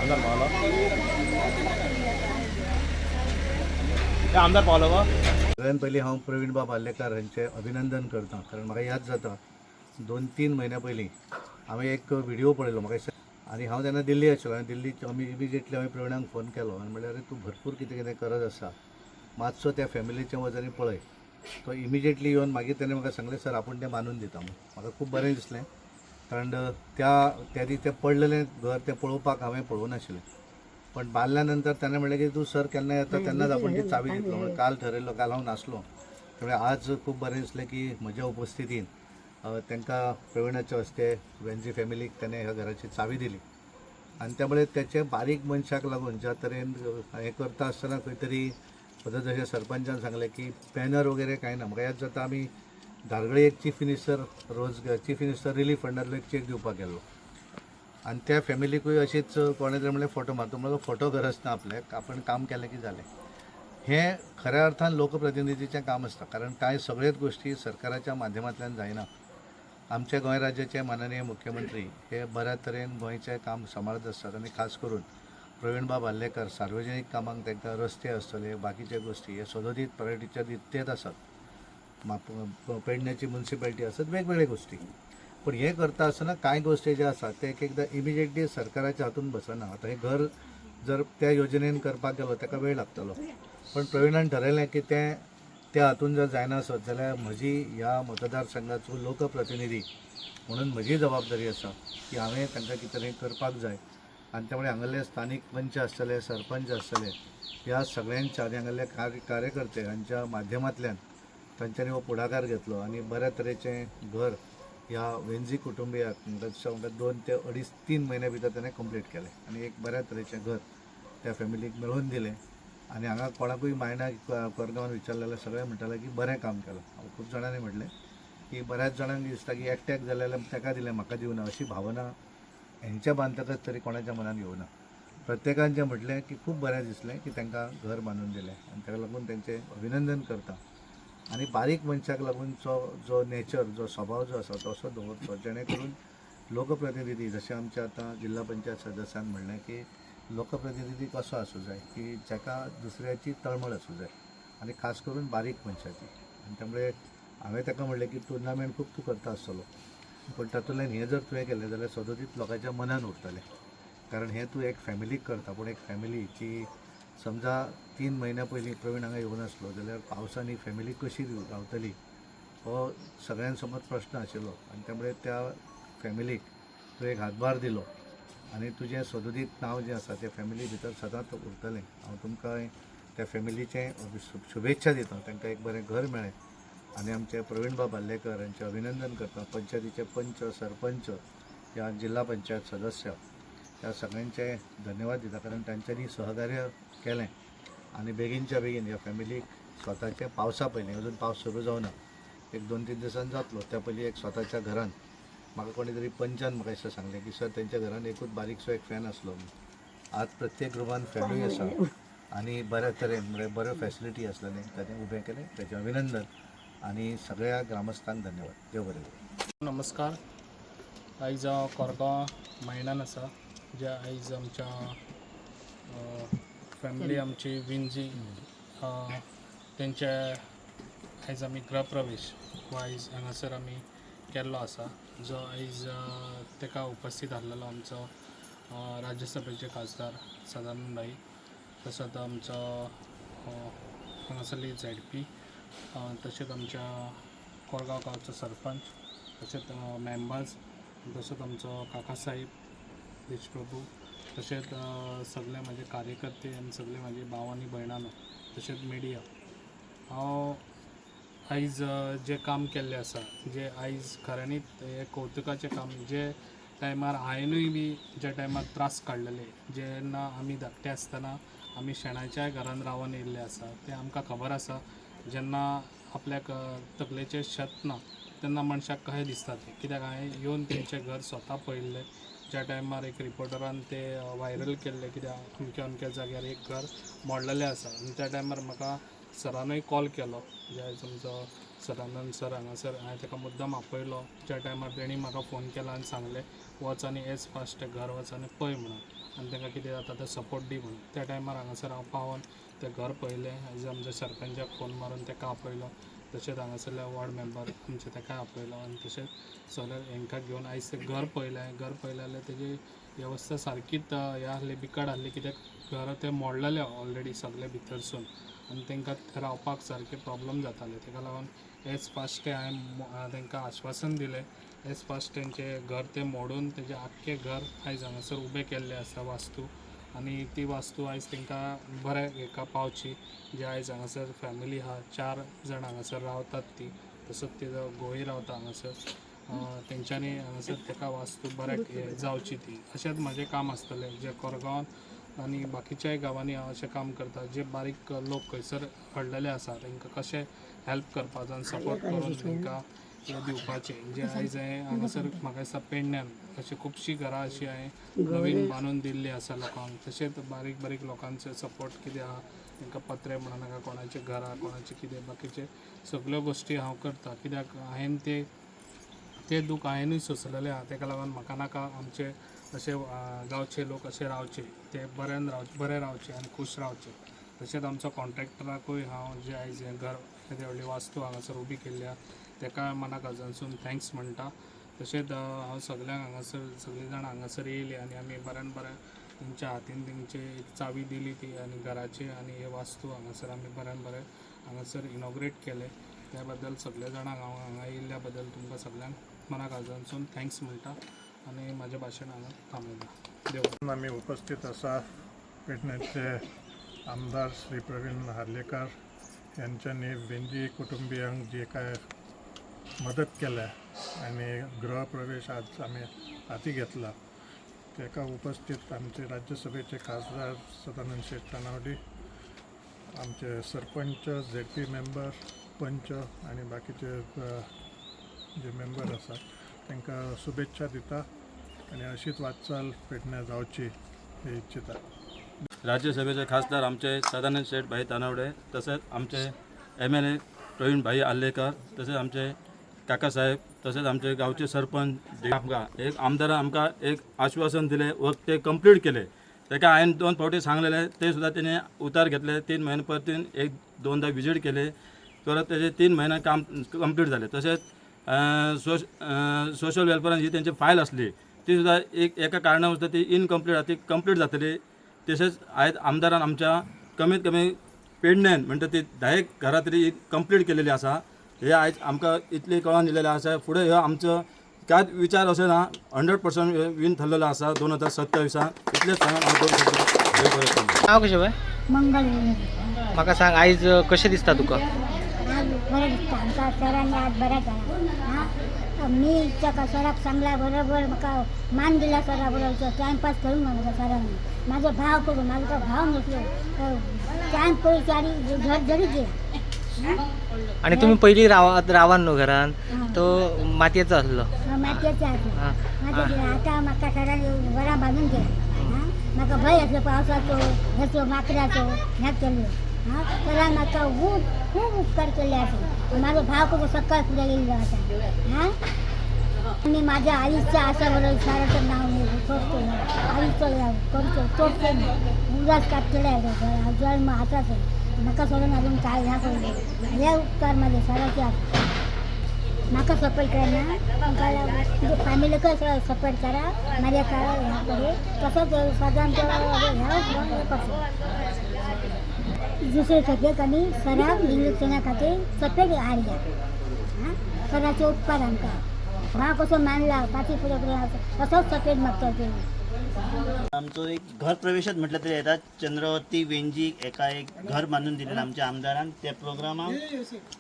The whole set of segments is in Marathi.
आमदार पावलो ते आमदार पावलो गो. सगळ्यात पयलीं हांव प्रवीण बाब आल्लेकार हांचें अभिनंदन करता. कारण म्हाका याद जाता 2-3 म्हयन्या पयलीं हांवें एक व्हिडिओ पळयलो म्हाका आनी हांव तेन्ना दिल्ली आशिल्लो आनी दिल्लीत आमी इमिजिएटली हांवें प्रवीणाक फोन केलो आनी म्हणल्यार तूं भरपूर कितें कितें करत आसा, मातसो त्या फॅमिलीचें वचून पळय. तो इमिजिएटली येवन मागीर तेणें म्हाका सांगलें सर आपूण तें बांदून दिता म्हणून. म्हाका खूब बरें दिसलें कारण त्या दीस तें पडलेलें घर तें पळोवपाक हांवें पळोवंक नाशिल्लें. पण बांदल्या नंतर ताणें म्हणलें की तूं सर केन्ना येता तेन्नाच आपूण ती चावी दितलो म्हणून. काल ठरयल्लो, काल हांव नासलो. त्यामुळे आज खूब बरें दिसलें की म्हज्या उपस्थितीन तांकां प्रवीणाच्या हस्ते वेन्झी फॅमिलीक ताणें ह्या घराची चावी दिली. आनी त्यामुळे त्याचे बारीक मनशाक लागून ज्या तरेन हें करता आसतना खंय तरी जशें सरपंचान सांगलें की बॅनर वगैरे कांय ना. म्हाका याद जाता आमी धारगळे एक चीफ मिनिस्टर रिलीफ फंडांतलो एक चेक दिवपाक गेल्लो आनी त्या फॅमिलीकूय अशीच कोणें तरी म्हणलें फोटो मारतो म्हणून फोटो गरज ना आपल्याक, आपण काम केलें की जालें. हें खऱ्या अर्थान लोकप्रतिनिधीचें काम आसता. कारण कांय सगळ्योच गोश्टी सरकाराच्या माध्यमांतल्यान जायना. आमचे गोंय राज्याचे माननीय मुख्यमंत्री हे बऱ्या तरेन गोंयचें काम सांबाळत आसतात आनी खास करून प्रवीण बाब आल्लेकर सार्वजनीक कामांक तांकां रस्ते आसतले, बाकीचे गोश्टी हे सदोदीत प्रायोरिटीच्या दितेच आसात. पेडण्याची म्युन्सिपालिटी आसत, वेगवेगळे गोश्टी. पण हे करता आसतना कांय गोश्टी ज्यो आसात ते एक एकदां इमिजिएटली सरकाराच्या हातून बसना. आतां हें घर जर त्या योजनेन करपाक गेलो ताका वेळ लागतलो. पण प्रवीणान ठरयलें की त्या हातून जर जायना आसत जाल्यार म्हजी ह्या मतदारसंघाचो लोकप्रतिनिधी म्हणून म्हजी जबाबदारी आसा की हांवें तांकां कितें तरी करपाक जाय. आनी त्यामुळे हांगासरले स्थानीक पंच आसतले, सरपंच आसतले, ह्या सगळ्यांच्या आनी हांगासरले कार्यकर्ते हांच्या माध्यमांतल्यान तांच्यांनी हो पुढाकार घेतलो आनी बऱ्या तरेचें घर ह्या वेन्झी कुटुंबियाक 2 ते 2.5-3 म्हयने भितर ताणें कंप्लीट केलें आनी एक बऱ्या तरेचें घर त्या फॅमिलीक मेळोवन दिलें. आनी हांगा कोणाकूय मायंडा कोरगांवान विचारलें जाल्यार सगळें म्हणटाले की बरें काम केलां. खूब जाणांनी म्हटलें की बऱ्याच जाणांक दिसता की एकट्याक जालें जाल्यार ताका दिलें म्हाका दिवना अशी भावना हेंच्या बांदतकच तरी कोणाच्या मनान येवना. प्रत्येकान जें म्हटलें की खूब बरें दिसलें की तांकां घर बांदून दिलें आनी ताका लागून तांचें अभिनंदन करता. आनी बारीक मनशाक लागून जो नेचर जो स्वभाव जो आसा तो असो दवरचो जेणे करून लोकप्रतिनिधी जशें आमच्या आतां जिल्हा पंचायत सदस्यान म्हणलें की लोकप्रतिनिधी कसो आसूं जाय की जाका दुसऱ्याची तळमळ आसूं जाय आनी खास करून बारीक मनशाची. आनी त्यामुळे हांवें ताका म्हणलें की टुर्नामेंट खूब तूं करता आसतलो पण तातूंतल्यान हें जर तुवें केलें जाल्यार सदोदीत लोकांच्या मनान उरतलें. कारण हें तूं एक फॅमिलीक करता पूण एक फॅमिली जी समजा 3 म्हयन्या पयलीं प्रवीण हांगा येवं नासलो जाल्यार पावसांनी फॅमिली कशी रावतली हो सगळ्यां समोर प्रश्न आशिल्लो. आनी त्यामुळे त्या फॅमिलीक तूं एक हातभार दिलो आनी तुजें सदोदीत नांव जें आसा त्या फॅमिली भितर सदांच उरतलें. हांव तुमकां त्या फॅमिलीचें शुभेच्छा दिता. तांकां एक बरें घर मेळ्ळें आनी आमचे प्रवीण बाब आल्लेकर हांचें अभिनंदन करता. पंचायतीचे पंच, सरपंच, ह्या जिल्हा पंचायत सदस्य ह्या सगळ्यांचे धन्यवाद दिता कारण तांच्यांनी सहकार्य केलें आनी बेगीनच्या बेगीन ह्या फॅमिलीक स्वताचे पावसा पयलीं अजून पावस सुरू जावना एक 2-3 दिसान जातलो त्या पयलीं एक स्वताच्या घरान म्हाका कोणी तरी पंचान म्हाका दिसता सांगलें की सर तेंच्या घरान एकूच बारीकसो एक फॅन आसलो. आज प्रत्येक रुमान फॅनूय आसा आनी बऱ्या तरेन म्हणजे बऱ्यो फॅसिलिटी आसलेलें ताणें उबें केलें. ताचें अभिनंदन आनी सगळ्या ग्रामस्थांक धन्यवाद. देव बरें करूं. नमस्कार. आयज हांव कोरगांव मैदान आसा जे आयज आमच्या फॅमिली आमची विंझी तेंचे आयज आमी गृहप्रवेश हो आयज हांगासर आमी केल्लो आसा जो आयज तेका उपस्थित आसलेलो आमचो राज्यसभेचे खासदार सदानंद भाई तसोच आमचो हांगासरली ZP तशेंच आमच्या कोरगांव गांवचो सरपंच तशेंच मेंबर्स तसोच आमचो काका साहेब देशप्रभू तशेंच सगळे म्हाजे कार्यकर्ते आनी सगळे म्हाजे भाव आनी भयणानो तशेंच मिडिया. हांव आयज जें काम केल्लें आसा जें आयज खऱ्यांनीच हें कौतुकाचें काम जे टायमार हांवेंनूय बी ज्या टायमार त्रास काडलेले जेन्ना आमी धाकटे आसतना आमी शेणाच्या घरान रावन येयल्ले आसा तें आमकां खबर आसा. जेन्ना आपल्याक तकलेचेर शेत ना तेन्ना मनशाक कशें दिसता तें कित्याक हांवें येवन तेंचें घर स्वता पळयल्लें. ज्या टायमार एक रिपोर्टरान तें व्हायरल केल्लें कित्याक अमक्या अमक्या जाग्यार एक घर मोडलेलें आसा आनी त्या टायमार म्हाका सरानूय कॉल केलो जे आयज आमचो सदानंद सर हांगासर हांवें ताका मुद्दाम आपयलो. ज्या टायमार तेणी म्हाका फोन केला आनी सांगलें वच आनी एज फास्ट ते घर वच आनी पळय म्हणून, आनी तांकां कितें जाता तें सपोर्ट दी म्हणून. त्या टायमार हांगासर हांव पावोन तें घर पळयलें. आयज आमच्या सरपंचाक फोन मारून ताका आपयलो. तशेंच हांगासरल्या वॉर्ड मेंबर आमचे ताका आपयलो आनी तशेंच सगळे हांकां घेवन आयज तें घर पळयलें. घर पळयलें जाल्यार तेजी वेवस्था सारकीच हें आसली, बिकट आसली, कित्याक घर तें मोडलेलें ऑलरेडी सगळे भितरसून आनी तांकां रावपाक सारके प्रॉब्लम जाताले. ताका लागून एज फास्ट हांवें तांकां आश्वासन दिलें एज फास्ट तेंचें घर तें मोडून तेजें आख्खें घर आयज हांगासर उबें केल्लें आसा वास्तू. आनी ती वास्तू आयज तांकां बऱ्या हेका पावची. जे आयज हांगासर फॅमिली आहा 4 जाण हांगासर रावतात ती, तसोच तिजो घोवय रावता हांगासर. तेंच्यांनी हांगासर ताका वास्तू बऱ्याक जावची ती. अशेंच म्हाजें काम आसतलें जे कोरगांवांत आनी बाकीच्याय गांवांनी हांव अशें काम करता. जे बारीक लोक खंयसर हडलेले आसा तांकां कशें हेल्प करपाचो आनी सपोर्ट करून तांकां हे दिवपाचें. जे आयज हांवें हांगासर म्हाका दिसता पेडण्यान अशी खुबशीं घरां अशी हांवें नवीन बांदून दिल्लीं आसा लोकांक. तशेंच बारीक बारीक लोकांचो सपोर्ट कितें आहा तांकां पत्रे म्हणा नाका, कोणाचें घरां, कोणाचें कितें बाकीचे सगळ्यो गोश्टी हांव करता. कित्याक हांवें तें दूख हांवेंनूय सोंसलेलें आहा. ताका लागून म्हाका नाका आमचे अशे गांवचे लोक अशे रावचे, ते बरे रावचे आनी खूश रावचे. तशेंच आमचो कॉन्ट्रॅक्टराकूय हांव जे आयज हें घर येदी व्हडली वास्तू हांगासर उबी केल्ल्या ताका मना काळजानसून थँक्स म्हणटा. तशेंच हांव सगळ्यांक हांगासर सगळीं जाणां हांगासर येयलीं आनी आमी बऱ्यान बरें तेंच्या हातीन तेंचे एक चावी दिली ती आनी घराची आनी हे वास्तू हांगासर आमी बऱ्यान बरें हांगासर इनॉग्रेट केलें. त्या बद्दल सगळे जाणांक हांव हांगा येयल्ल्या बद्दल तुमकां सगळ्यांक मना काळजानसून थँक्स म्हणटा आनी म्हाजें भाशण हांगा थांबयता. देव. आम्ही उपस्थित असा पेडण्याचे आमदार श्री प्रवीण हार्लेकर यांच्यानी वेंजी कुटुंबियांक जे काय मदत केल्या आणि गृहप्रवेश आज आम्ही हाती घेतला त्याका उपस्थित आमचे राज्यसभेचे खासदार सदानंद शेठ तानावडे, आमचे सरपंच, ZP मेंबर, पंच आणि बाकीचे जे मेंबर असतात तांकां शुभेच्छा दिता आणि अशीच वाटचाल पेडण्या जावची हे इच्छिता. राज्यसभेचे खासदार आमचे सदानंद शेठ भाई तानावडे, तसेच आमचे MLA प्रवीण भाई आल्लेकर, तसेच आमचे काकासाहेब, तसेच आमचे गावचे सरपंच आमकां एक आमदारान आमकां एक आश्वासन दिले व ते कंप्लीट केले. ताका हांवें 2 फावटी सांगलेले ते सुद्दां तेणे उतार घेतले. 3 महिने परतून 1-2दा विजीट केले, परत तेजे 3 महिने काम कंप्लीट जाले. तसेच सोशल वेलफेअरान जी तेंची फायल आसली ती सुद्दां एका कारणान सुद्दां ती इनकम्प्लीट ती कंप्लीट जातली. तसेच आयज आमदारान आमच्या कमीत कमी पेडण्यान म्हणटा ती 10 घरां तरी कंप्लीट केलेली आसा. हे आयज आमकां इतली कळोन दिलेलें आसा. फुडें ह्यो आमचो कांयच विचार असो ना, 100% विन थल्लेलो आसा 2027. इतलेंच सांगून हांव नाव कशें बाय? मंगल म्हाका सांग आयज कशें दिसता तुका? आज बरं दिसता. आमकां सरांनी आज बरें केलां. मी ताका सराक सांगला बरोबर, म्हाका मान दिला सरा बरोबर. टायमपास करूंक ना म्हाका सरांनी. म्हाजो भाव करून म्हाजो भाव नसलो टायम पयलीं आनी घर जरी गेला. आणि तुम्ही पहिली रावान न्हू घरान, तो मातयेचो आसलो. मातयेचो आसलो. मातयेचो आतां म्हाका सरान बरा बांदून केला. म्हाका भंय आसलो पावसाचो, हेचो माकडाचो, ह्या केल्लो. सरान म्हाका खूब उपकार केल्ले आसा. म्हाजो भाव कसो सकाळ फुडें गेल्लो आसा. आनी म्हाज्या आईच्या आशा बरोबर सराचें नांव सोडतो. आईचो करचो चोडचो उगडास काडटले जल्म आताच. म्हाका सोडून अजून काय ह्या करून हे उपकार म्हाजे सराचे आसता. म्हाका सपोर्ट करना, फॅमिलीक सपोर्ट करा, म्हाज्या ह्या कडेन तसोच सदांच ह्या करचो. दुसरे खेपेक आनी सराक इलेक्शना खातीर सपोर्ट हाडया. सराचे उपकार आमकां भाव कसो मानला पाठी फुडें फुडें तसोच सपोर्ट मागता ते. आमचो एक घर प्रवेशात म्हटलं तरी येतात. चंद्रवती वेंजी एका एक घर बांधून दिलेलं आमच्या आमदारान. त्या प्रोग्रामाक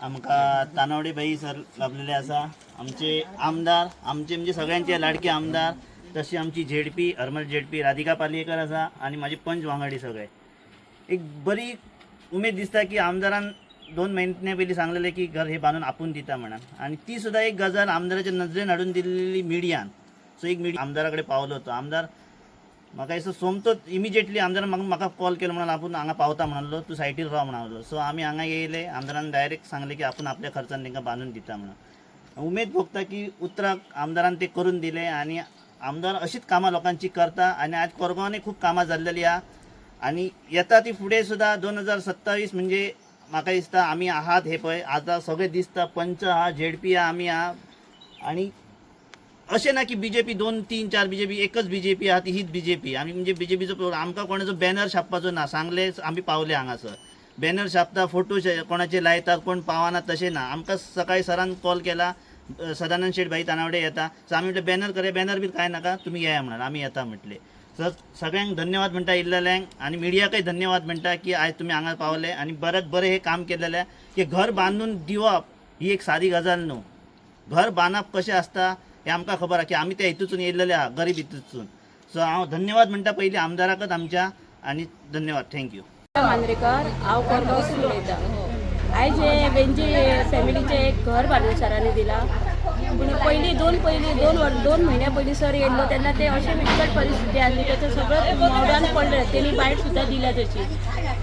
आमकां तानावडे भाई सर लाभलेले आसा. आमचे आमदार आमचे म्हणजे सगळ्यांचे लाडके आमदार, तशी आमची ZP हरमल ZP राधिका पालयेकर आसा आणि माझे पंच वांगडी सगळे. एक बरी उमेद दिसता की आमदारान 2 महिन्या पयलीं सांगलेले की घर हे बांधून आपूण दिता म्हणून. आणि ती सुद्धा एक गजाल आमदाराच्या नजरेन हाडून दिलेली मिडियान. सो एक मिडिया आमदाराकडे पावलो होतो. आमदार म्हाका दिसता सोमतो इमिजिएटली आमदारान म्हाका कॉल केलो म्हणून आपूण हांगा पावता म्हणलो तूं सायटीर राव म्हणलो. सो आमी हांगा येयले. आमदारान डायरेक्ट सांगले की आपूण आपल्या खर्चान तांकां बांदून दिता म्हणून. उमेद भोगता की उतराक आमदारान ते करून दिले आनी आमदार अशीच कामां लोकांची करता आनी आज कोरगांवांनी खूब कामां जाल्लेली आहा आनी येता ती फुडें सुद्दां 2027 म्हणजे म्हाका दिसता आमी आहात हे पळय आतां सगळें दिसता पंच आहा झेडपी आहा आमी आहा आनी अशें ना की बीजेपी 2, 3, 4 बीजेपी एकच बीजेपी आहा ती हीच बीजेपी. आमी म्हणजे बीजेपीचो आमकां कोणाचो बॅनर छापपाचो ना. सांगले आमी पावले हांगासर. बॅनर छापता फोटो कोणाचे लायतात कोण पावना तशें ना. आमकां सकाळी सरान कॉल केला सदानंद शेठ भाई तानावडे येता. सो आमी म्हटलें बॅनर करे बॅनर बी कांय नाका तुमी येया म्हणून आमी येता म्हटले. सर सगळ्यांक धन्यवाद म्हणटा इल्लेल्यांक आनी मिडियाकय धन्यवाद म्हणटा की आयज तुमी हांगा पावले आनी बरेंच बरें हे काम केलेलें की घर बांदून दिवप ही एक सादी गजाल न्हू. घर बांदप कशें आसता हे आमकां खबर आहा की आमी त्या हितून येयलेले आहा गरीब हितून. सो हांव धन्यवाद म्हणटा पयलीं आमदाराकच आमच्या आनी धन्यवाद. थँक्यू. मांद्रेकर हांव कोरगांवसून उलयतां. आयज हे वेंजी फॅमिलीचें एक घर बांदून सरांनी दिलां. पूण दोन म्हयन्या पयलीं सर येयल्लो तेन्ना ते अशें विकट परिस्थिती आसली तेचो सगळो मोडान पडले. तेणी बायट सुद्दां दिल्या तशी.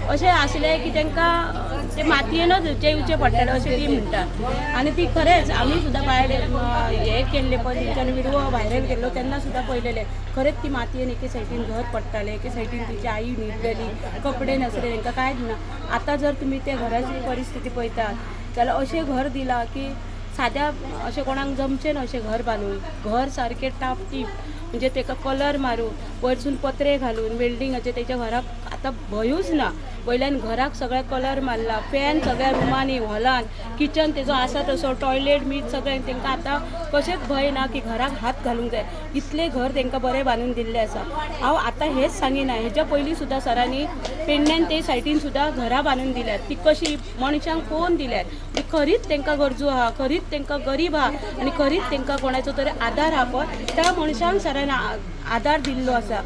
अशें आसलें की तांकां ते मातयेनच जेवचें पडटलें अशें ती म्हणटात. आनी ती खरेंच आमी सुद्दां भायर हे केल्ले पळय तेंच्यांनी विडिओ व्हायरल केल्लो तेन्ना सुद्दां पळयलेले खरेंच ती मातयेन एके सायडीन घर पडटालें एके सायडीन तिची आई न्हिदलेली कपडे नासले तांकां कांयच ना. आतां जर तुमी त्या घराची परिस्थिती पळयतात जाल्यार अशें घर दिलां की साद्या अशें कोणाक जमचें ना अशें घर बांदून. घर सारकें टापटीप म्हणजे ताका कलर मारून वयरसून पत्रे घालून वेल्डिंगाचे तेच्या घराक आतां भंयूच ना. वयल्यान घराक सगळ्या कलर मारला. फॅन सगळ्या रुमांनी हॉलान किचन तेजो आसा तसो टॉयलेट मीट सगळें तांकां आतां कशेंच भंय ना की घराक हात घालूंक जाय. इतलें घर तांकां बरें बांदून दिल्लें आसा. हांव आतां हेंच सांगिना हेच्या पयलीं सुद्दां सरांनी पेडण्यान ते सायडीन सुद्दां घरां बांदून दिल्यात. ती कशी मनशांक पळोवन दिल्यात. ती खरीच तांकां गरजू आहा खरीच तांकां गरीब आहा आनी खरीच तांकां कोणाचो तरी आदार आहा पळय त्या मनशांक सरान आदार दिल्लो आसा.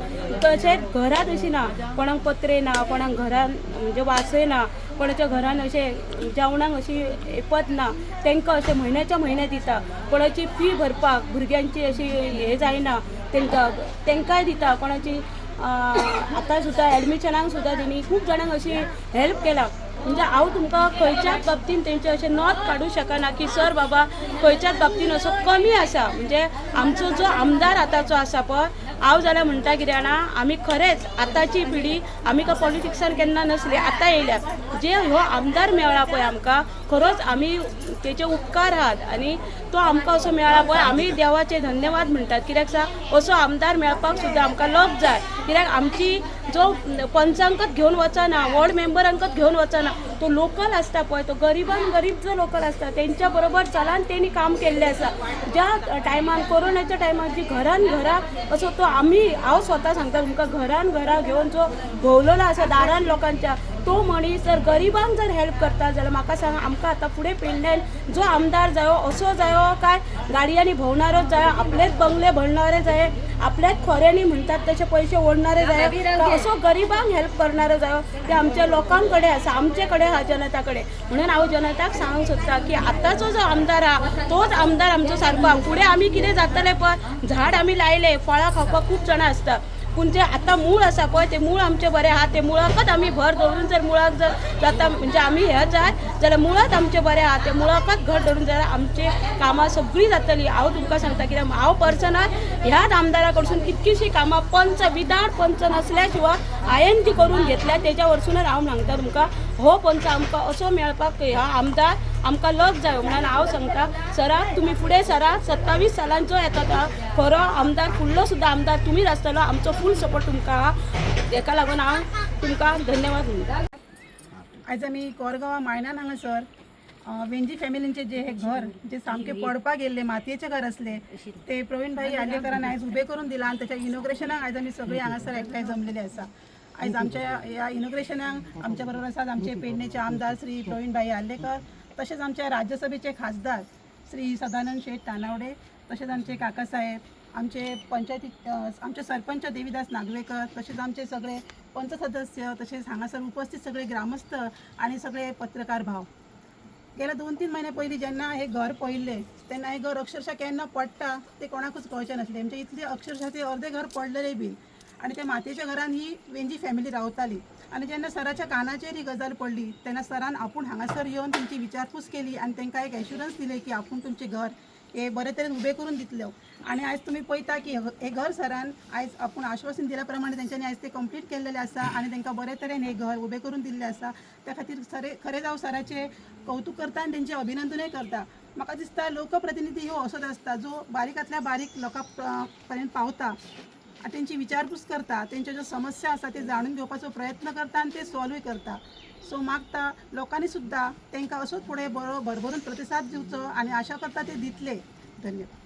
तशेंच घरांत अशी ना कोणाक पत्रे ना कोणाक घरान म्हणजे वासय ना कोणाच्या घरान अशें जेवणाक अशी येपत ना तांकां अशें म्हयन्याच्या म्हयने दिता. कोणाची फी भरपाक भुरग्यांची अशी हे जायना तांकांय दिता. कोणाची आतां सुद्दां एडमिशनाक सुद्दां तेणी खूब जाणांक अशी हेल्प केला. म्हणजे हांव तुमकां खंयच्याच बाबतीन तेंचे अशें नॉट काडूं शकना की सर बाबा खंयच्याच बाबतीन असो कमी आसा. म्हणजे आमचो जो आमदार आतांचो आसा पळय हांव जाल्यार म्हणटा कितें जाणा आमी खरेंच आतांची पिढी आमी काय पॉलिटिक्सान केन्ना नसली आतां येयल्यात. जे हो आमदार मेळ्ळा पळय आमकां खरोच आमी तेचे उपकार आहात आनी तो आमकां असो मेळ्ळा पळय आमी देवाचे धन्यवाद म्हणटात. कित्याक सांग असो आमदार मेळपाक सुद्दां आमकां लक जाय. कित्याक आमची जो पंचांकच घेवन वचना वॉर्ड मेंबरांकच घेवन वचना तो लोकल आसता पळय तो गरीबान गरीब जो लोकल आसता तेंच्या बरोबर चलान तेणी काम केल्लें आसा. ज्या टायमान कोरोनाच्या टायमार जी घरान घरा असो तो हांव स्वता सांगता तुमकां घरान घरा घेवन जो भोंवलेलो आसा दारान लोकांच्या तो मनीस जर गरिबांक जर हेल्प करता जाल्यार म्हाका सांग आमकां आतां फुडें पेडण्यान जो आमदार जायो असो जायो काय गाडयांनी भोंवणारोच जायो आपलेच बंगले भरणारे जाय आपल्याच खोऱ्यांनी म्हणटात तशे पयशे ओडणारे जाय असो गरिबांक हेल्प करणारो जायो ते आमच्या लोकां कडेन आसा आमचे कडेन आहा जनता कडेन. म्हणून हांव जनताक सांगूंक सोदता की आतांचो जो आमदार आहा तोच आमदार आमचो सारको. फुडें आमी कितें जातलें पळय झाड आमी लायले फळां खावपाक खूब जाणां आसता पूण जे आतां मूळ आसा पळय ते मूळ आमचे बरें आहा ते मुळाकच आमी भर दवरून जर मुळाक जर जाता म्हणजे आमी हे जाय जाल्यार मुळात आमचे बरें आहा ते मुळाकच घर धरून जाल्यार आमचे कामां सगळीं जातलीं. हांव तुमकां सांगता कित्याक हांव पर्सनल ह्याच आमदारा कडसून कितकीशीं कामां पंच विदाउट पंच नसल्या शिवाय हांवें ती करून घेतल्या तेच्या वरसूनच हांव सांगता तुमकां हो पंच आमकां असो मेळपाक ह्या आमदार आमकां लक जायो. म्हणून हांव सांगता सराक तुमी फुडें सराक 27 सालांचो येता खरो आमदार फुडलो सुद्दां आमदार तुमीच आसतलो आमचो फूल सपोर्ट तुमकां आहा. हेका लागून हांव तुमकां धन्यवाद म्हणटा. आयज आमी कोरगांवा मायणान हांगासर वेंजी फॅमिलींचे जे हे घर जे सामके पडपाक गेल्ले मातयेचे घर असले ते प्रवीण भाई आर्लेकरान आयज उबे करून दिला आनी त्याच्या इनॉग्रेशनाक आयज आमी सगळीं हांगासर एकठांय जमलेले आसा. आयज आमच्या ह्या इनॉग्रेशनाक आमच्या बरोबर आसात आमचे पेडणेचे आमदार श्री प्रवीण भाई आर्लेकर तशेंच आमच्या राज्यसभेचे खासदार श्री सदानंद शेठ तानावडे तशेंच आमचे काका साहेब आमचे पंचायती आमचे सरपंच देवीदास नागवेकर तसेच आमचे सगळे पंच सदस्य तसेच हांगासर उपस्थित सगळे ग्रामस्थ आणि सगळे पत्रकार भाव. गेल्या 2-3 महिने पयलीं जेन्ना हे घर पळयल्लें तेन्ना हे घर अक्षरशः केन्ना पडटा ते कोणाकूच कळचें नासलें. म्हणजे इतले अक्षरशः ते अर्धे घर पडलेले बीन आणि त्या मातयेच्या घरान ही वेंजी फॅमिली रावताली. आणि जेन्ना सराच्या कानाचेर ही गजाल पडली तेन्ना सरान आपूण हांगासर येवन तेंची विचारपूस केली आनी तांकां एक एश्युरन्स दिले की आपूण तुमचें घर हे बरे तरेन उबें करून दितलो. आणि आयज तुमी पळयता की हे घर सरान आयज आपूण आश्वासन दिल्या प्रमाणे तेंच्यांनी आयज ते कंप्लीट केल्लेलें आसा आनी तांकां बरे तरेन हे घर उबें करून दिल्लें आसा. त्या खातीर खरेंच हांव सराचें कौतुक करता आनी तेंचें अभिनंदनूय करता. म्हाका दिसता लोकप्रतिनिधी हो असोच आसता जो बारीकांतल्या बारीक लोकां पर्यंत पावता, तेंची विचारपूस करता, तेंच्यो ज्यो समस्या आसा ते जाणून घेवपाचो प्रयत्न करता आनी ते सॉल्वूय करता. सो मागता लोकांनी सुद्दां तांकां असोच फुडें बरो भरभरून प्रतिसाद दिवचो आनी आशा करता ते दितले. धन्यवाद.